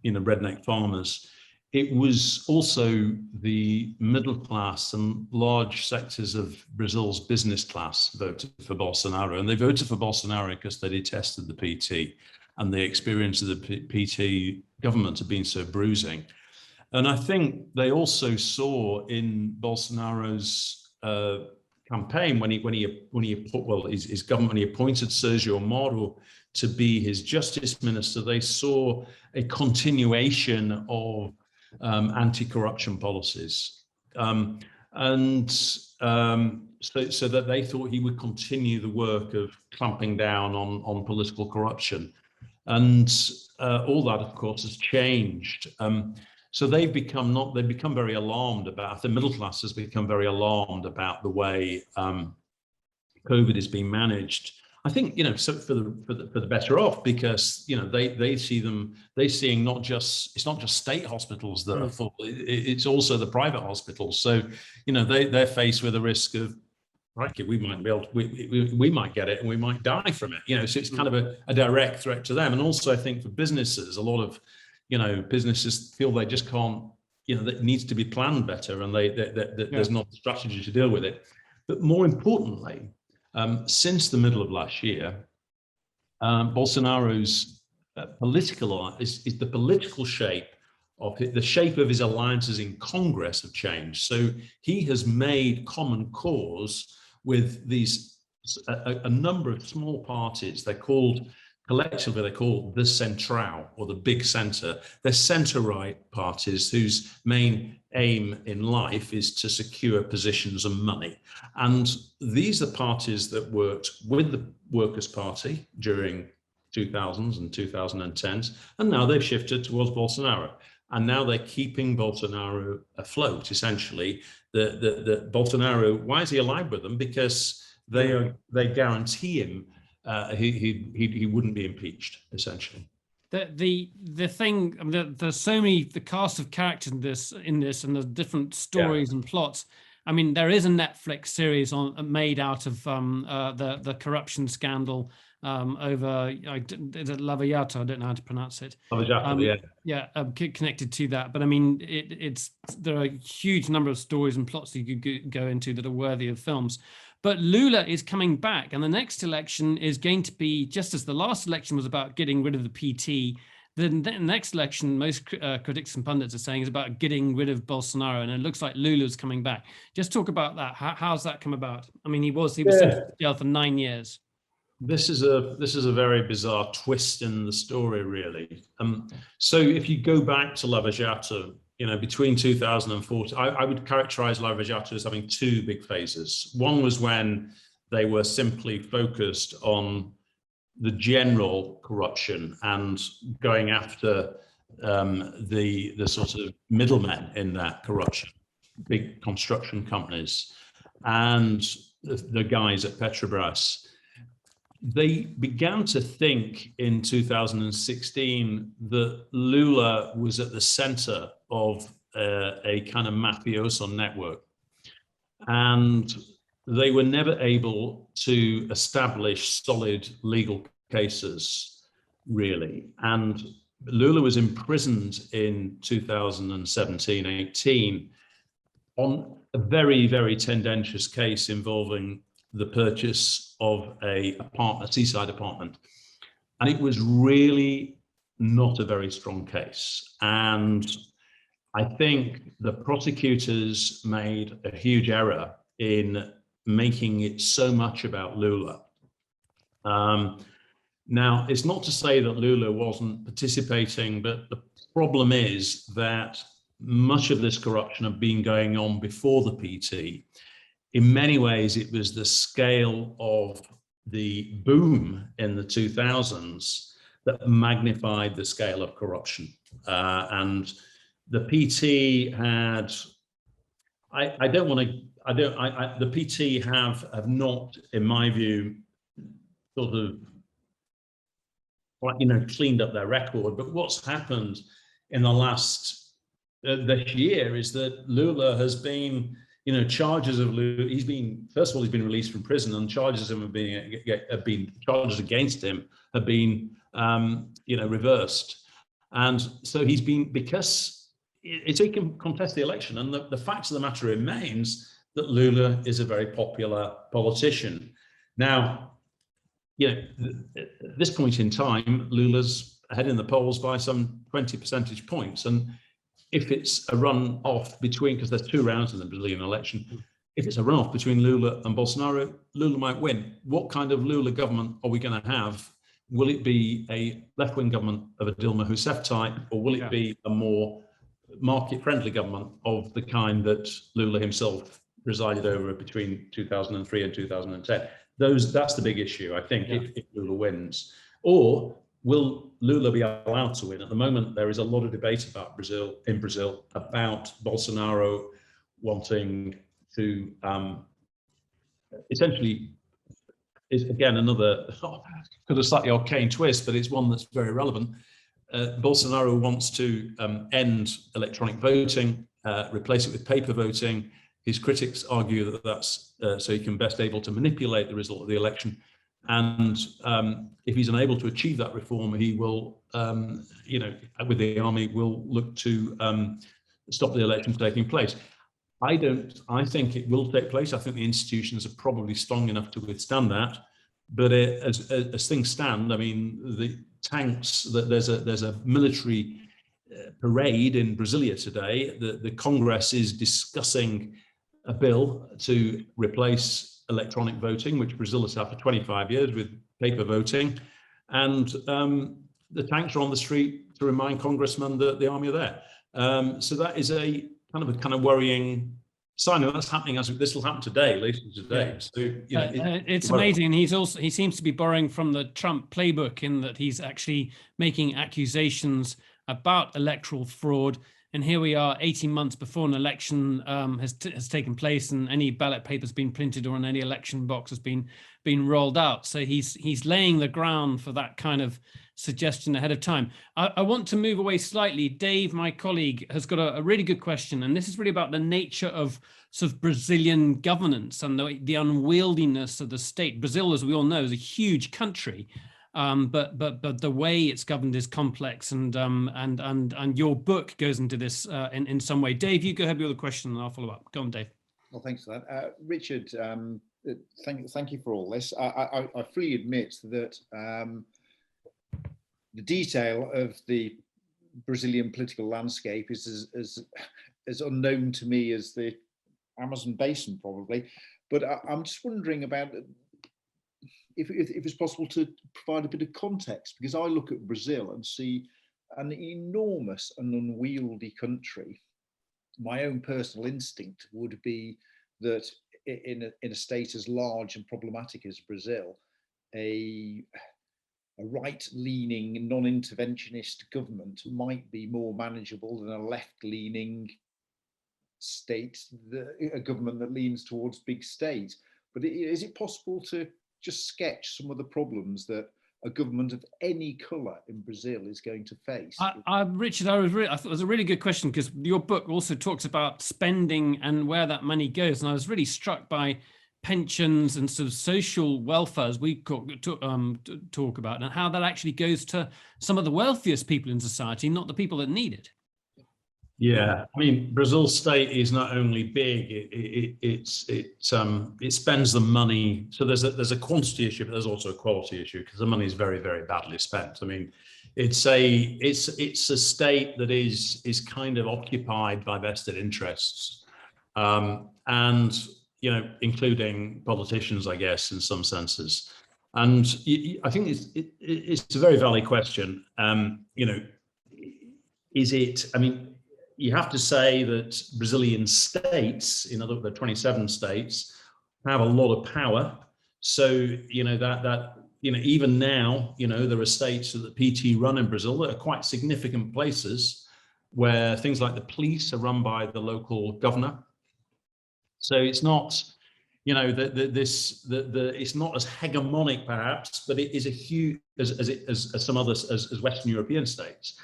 redneck farmers. It was also the middle class and large sectors of Brazil's business class voted for Bolsonaro. And they voted for Bolsonaro because they detested the PT, and the experience of the PT government had been so bruising. And I think they also saw in Bolsonaro's campaign, when his government, he appointed Sergio Moro to be his justice minister, they saw a continuation of anti-corruption policies, so that they thought he would continue the work of clamping down on political corruption, and all that, of course, has changed. So they've become very alarmed about, the middle class has become very alarmed about the way COVID is being managed. I think, so for the better off, because they seeing it's not just state hospitals that are full, it's also the private hospitals. So they're faced with a risk of, we might get it and we might die from it. So it's kind of a direct threat to them. And also, I think for businesses, a lot of businesses feel they just can't, that it needs to be planned better, and there's not a strategy to deal with it. But more importantly, since the middle of last year, Bolsonaro's is the political shape the shape of his alliances in Congress have changed. So he has made common cause with a number of small parties. Collectively, they're called the Central, or the big centre. They're centre-right parties whose main aim in life is to secure positions and money. And these are parties that worked with the Workers' Party during 2000s and 2010s, and now they've shifted towards Bolsonaro. And now they're keeping Bolsonaro afloat, essentially. The Bolsonaro, why is he aligned with them? Because they guarantee him he wouldn't be impeached, essentially. The thing, I mean, there's so many, the cast of characters in this and the different stories and plots. I mean, there is a Netflix series made out of the corruption scandal over is it Lava Jato? I don't know how to pronounce it. Lava Jato, connected to that. But I mean, there are a huge number of stories and plots that you could go into that are worthy of films. But Lula is coming back, and the next election is going to be, just as the last election was about getting rid of the PT, the next election, most critics and pundits are saying, is about getting rid of Bolsonaro, and it looks like Lula's coming back. Just talk about that. How's that come about? I mean, he was sentenced to jail for 9 years. This is a very bizarre twist in the story, really. So if you go back to Lava Jato, between 2014, I would characterize Lava Jato as having two big phases. One was when they were simply focused on the general corruption and going after the sort of middlemen in that corruption, big construction companies and the guys at Petrobras. They began to think in 2016 that Lula was at the center of a kind of mafioso network. And they were never able to establish solid legal cases, really. And Lula was imprisoned in 2017-18 on a very, very tendentious case involving the purchase of a seaside apartment. And it was really not a very strong case. And I think the prosecutors made a huge error in making it so much about Lula. Now, it's not to say that Lula wasn't participating, but the problem is that much of this corruption had been going on before the PT. In many ways, it was the scale of the boom in the 2000s that magnified the scale of corruption. And the PT had, the PT have not, in my view, sort of, cleaned up their record. But what's happened in the last, this year is that Lula has been, charges of Lula, he's been released from prison, and charges against him have been, reversed. And so he's been, because he can contest the election, and the fact of the matter remains that Lula is a very popular politician. Now, at this point in time, Lula's ahead in the polls by some 20 percentage points. And if it's a run-off between, because there's 2 rounds in the Brazilian election, if it's a run-off between Lula and Bolsonaro, Lula might win. What kind of Lula government are we going to have? Will it be a left-wing government of a Dilma Rousseff type, or will it be a more market-friendly government of the kind that Lula himself presided over between 2003 and 2010? That's the big issue, I think, if Lula wins. Or will Lula be allowed to win? At the moment, there is a lot of debate about Brazil about Bolsonaro wanting to essentially, is again another kind of slightly arcane twist, but it's one that's very relevant. Bolsonaro wants to end electronic voting, replace it with paper voting. His critics argue that that's so he can best able to manipulate the result of the election. And if he's unable to achieve that reform, he will, with the army, will look to stop the election from taking place. I think it will take place. I think the institutions are probably strong enough to withstand that. But as things stand, I mean, the tanks, there's a military parade in Brasilia today, the Congress is discussing a bill to replace electronic voting, which Brazil has had for 25 years, with paper voting. And the tanks are on the street to remind congressmen that the army are there. So that is a kind of worrying sign, and that's happening as this will happen today, later today. So it's amazing. He seems to be borrowing from the Trump playbook in that he's actually making accusations about electoral fraud. And here we are 18 months before an election has taken place, and any ballot paper's been printed or any election box has been rolled out. So he's laying the ground for that kind of suggestion ahead of time. I want to move away slightly. Dave, my colleague, has got a really good question, and this is really about the nature of sort of Brazilian governance and the unwieldiness of the state. Brazil, as we all know, is a huge country. But the way it's governed is complex, and your book goes into this in some way. Dave, you go ahead with the question, and I'll follow up. Go on, Dave. Well, thanks for that, Richard. Thank you for all this. I fully admit that the detail of the Brazilian political landscape is as unknown to me as the Amazon basin, probably. But I'm just wondering about if it's possible to provide a bit of context, because I look at Brazil and see an enormous and unwieldy country. My own personal instinct would be that in a state as large and problematic as Brazil, a right-leaning, non-interventionist government might be more manageable than a left-leaning state, a government that leans towards big state. But is it possible to just sketch some of the problems that a government of any colour in Brazil is going to face? Richard, I thought it was a really good question, because your book also talks about spending and where that money goes. And I was really struck by pensions and sort of social welfare, as we talk about, and how that actually goes to some of the wealthiest people in society, not the people that need it. Yeah, I mean, Brazil's state is not only big; it spends the money. So there's a quantity issue, but there's also a quality issue, because the money is very, very badly spent. I mean, it's a state that is kind of occupied by vested interests, and including politicians, I guess, in some senses. And I think it's a very valid question. Is it? I mean, you have to say that Brazilian states, in other words, the 27 states, have a lot of power. So even now, there are states that the PT run in Brazil that are quite significant places, where things like the police are run by the local governor. So it's not, it's not as hegemonic perhaps, but it is a huge as some others as Western European states.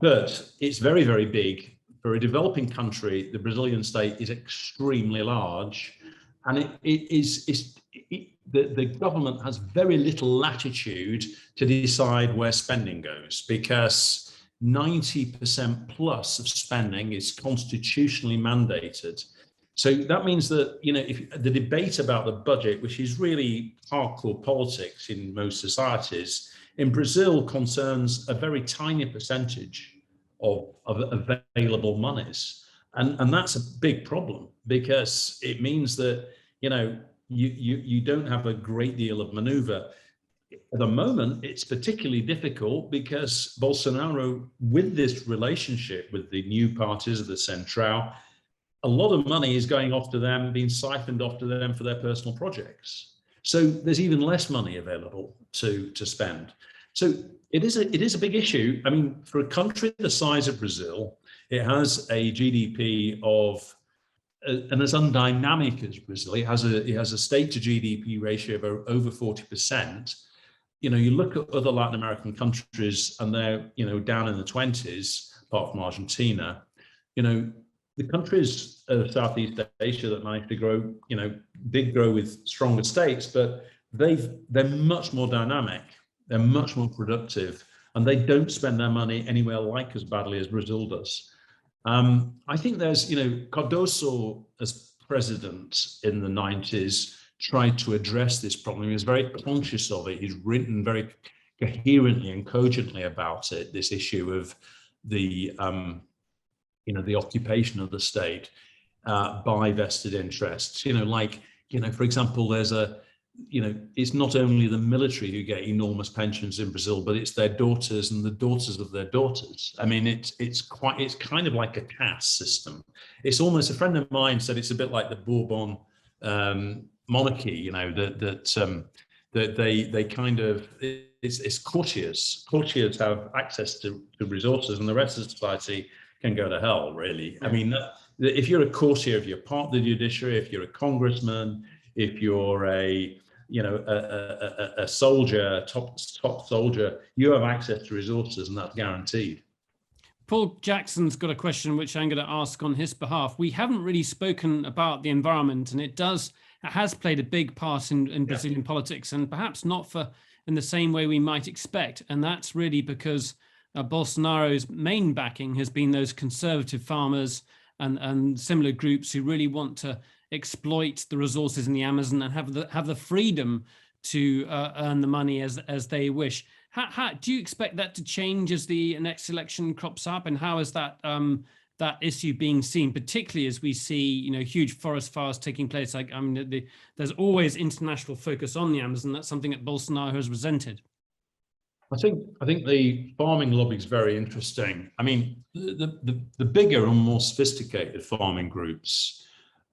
But it's very, very big. For a developing country, the Brazilian state is extremely large, and the government has very little latitude to decide where spending goes, because 90% plus of spending is constitutionally mandated. So that means that, if the debate about the budget, which is really hardcore politics in most societies, in Brazil concerns a very tiny percentage of available monies, and that's a big problem, because it means that you don't have a great deal of maneuver. At the moment, it's particularly difficult because Bolsonaro, with this relationship with the new parties of the Central, a lot of money is going off to them, being siphoned off to them for their personal projects. So there's even less money available to spend. So it is a big issue. I mean, for a country the size of Brazil, it has a GDP of, and as undynamic as Brazil, it has a state to GDP ratio of over 40%. You look at other Latin American countries, and they're down in the 20s, apart from Argentina. The countries of Southeast Asia that manage to grow, did grow with stronger states, but they're much more dynamic. They're much more productive, and they don't spend their money anywhere like as badly as Brazil does. I think there's, Cardoso as president in the 90s tried to address this problem. He was very conscious of it. He's written very coherently and cogently about it, this issue of the the occupation of the state by vested interests. For example, there's it's not only the military who get enormous pensions in Brazil, but it's their daughters and the daughters of their daughters. I mean, it's kind of like a caste system. It's almost, a friend of mine said it's a bit like the Bourbon monarchy. That they kind of, it's courtiers. Courtiers have access to resources, and the rest of society can go to hell, really. I mean, if you're a courtier, if you're part of the judiciary, if you're a congressman, if you're a soldier, top soldier, you have access to resources, and that's guaranteed. Paul Jackson's got a question which I'm going to ask on his behalf. We haven't really spoken about the environment, and it has played a big part in Brazilian politics, and perhaps not in the same way we might expect. And that's really because Bolsonaro's main backing has been those conservative farmers and similar groups who really want to exploit the resources in the Amazon and have the freedom to earn the money as they wish. How do you expect that to change as the next election crops up, and how is that issue being seen, particularly as we see huge forest fires taking place? There's always international focus on the Amazon. That's something that Bolsonaro has resented. I think the farming lobby is very interesting. I mean, the bigger and more sophisticated farming groups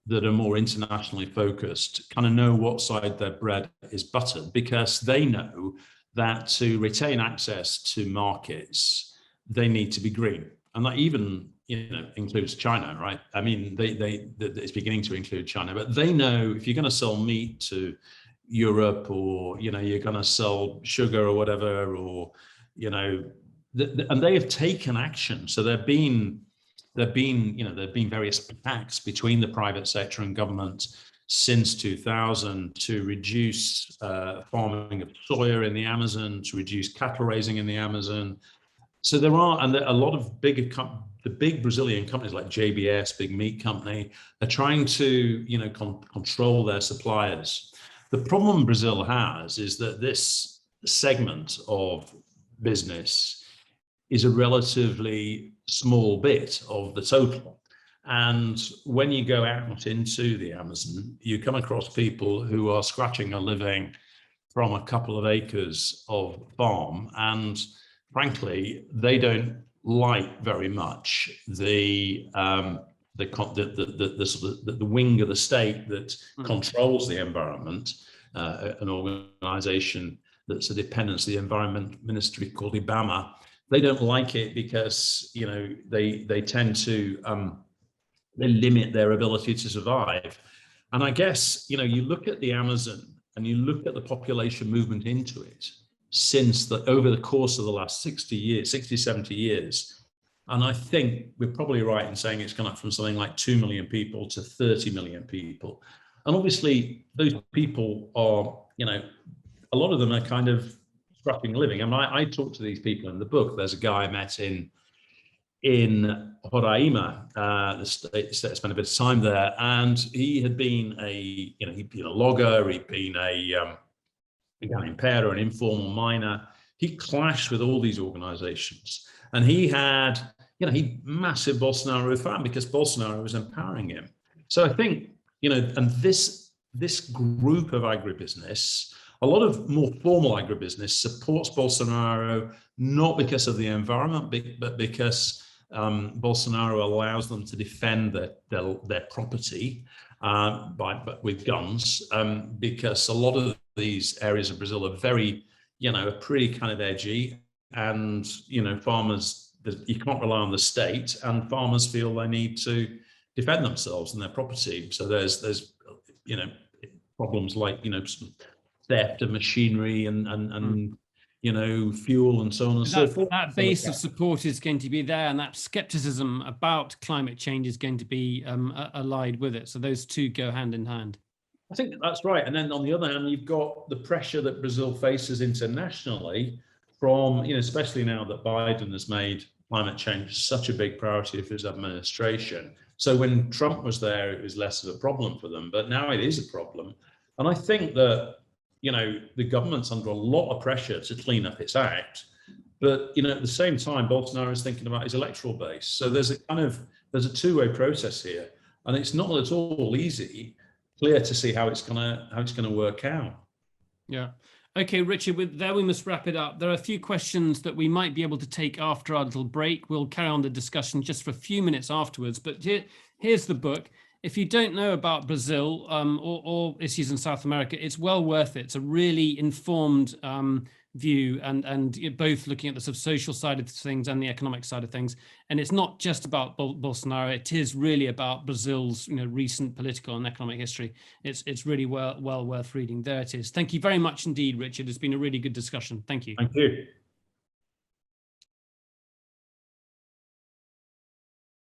that are more internationally focused kind of know what side their bread is buttered, because they know that to retain access to markets, they need to be green. And that even includes China, right? I mean, it's beginning to include China, but they know if you're going to sell meat to Europe, or you're going to sell sugar or whatever, or and they have taken action. So there've been various pacts between the private sector and government since 2000 to reduce farming of soya in the Amazon, to reduce cattle raising in the Amazon. So there are, and a lot of the big Brazilian companies like JBS, big meat company, are trying to control their suppliers. The problem Brazil has is that this segment of business is a relatively small bit of the total. And when you go out into the Amazon, you come across people who are scratching a living from a couple of acres of farm. And frankly, they don't like very much the wing of the state that controls the environment, an organization that's a dependence of the environment ministry called IBAMA. They don't like it because they tend to they limit their ability to survive. And I guess you look at the Amazon and you look at the population movement into it over the course of the last 60, 70 years. And I think we're probably right in saying it's gone up from something like 2 million people to 30 million people. And obviously those people are, a lot of them are kind of scrapping a living. I mean, I talk to these people in the book. There's a guy I met in Roraima, spent a bit of time there, and he had been he'd been a logger, he'd been a impairer, an informal miner. He clashed with all these organizations, and he had, he massive Bolsonaro fan because Bolsonaro was empowering him. So I think, and this group of agribusiness, a lot of more formal agribusiness supports Bolsonaro, not because of the environment, but because Bolsonaro allows them to defend their property with guns, because a lot of these areas of Brazil are very, pretty kind of edgy, and farmers, you can't rely on the state, and farmers feel they need to defend themselves and their property. So there's problems like theft of machinery and fuel and so on and so forth. That base of support is going to be there, and that skepticism about climate change is going to be allied with it. So those two go hand in hand. I think that's right. And then on the other hand, you've got the pressure that Brazil faces internationally from, especially now that Biden has made climate change such a big priority of his administration. So when Trump was there, it was less of a problem for them, but now it is a problem. And I think that, the government's under a lot of pressure to clean up its act. But at the same time, Bolsonaro is thinking about his electoral base. So there's a two-way process here, and it's not at all clear to see how it's gonna work out. Yeah. Okay, Richard, we must wrap it up. There are a few questions that we might be able to take after our little break. We'll carry on the discussion just for a few minutes afterwards. But here's the book. If you don't know about Brazil or issues in South America, it's well worth it. It's a really informed view, and both looking at the sort of social side of things and the economic side of things. And it's not just about Bolsonaro. It is really about Brazil's recent political and economic history. It's really well worth reading. There it is. Thank you very much indeed, Richard. It's been a really good discussion. Thank you. Thank you.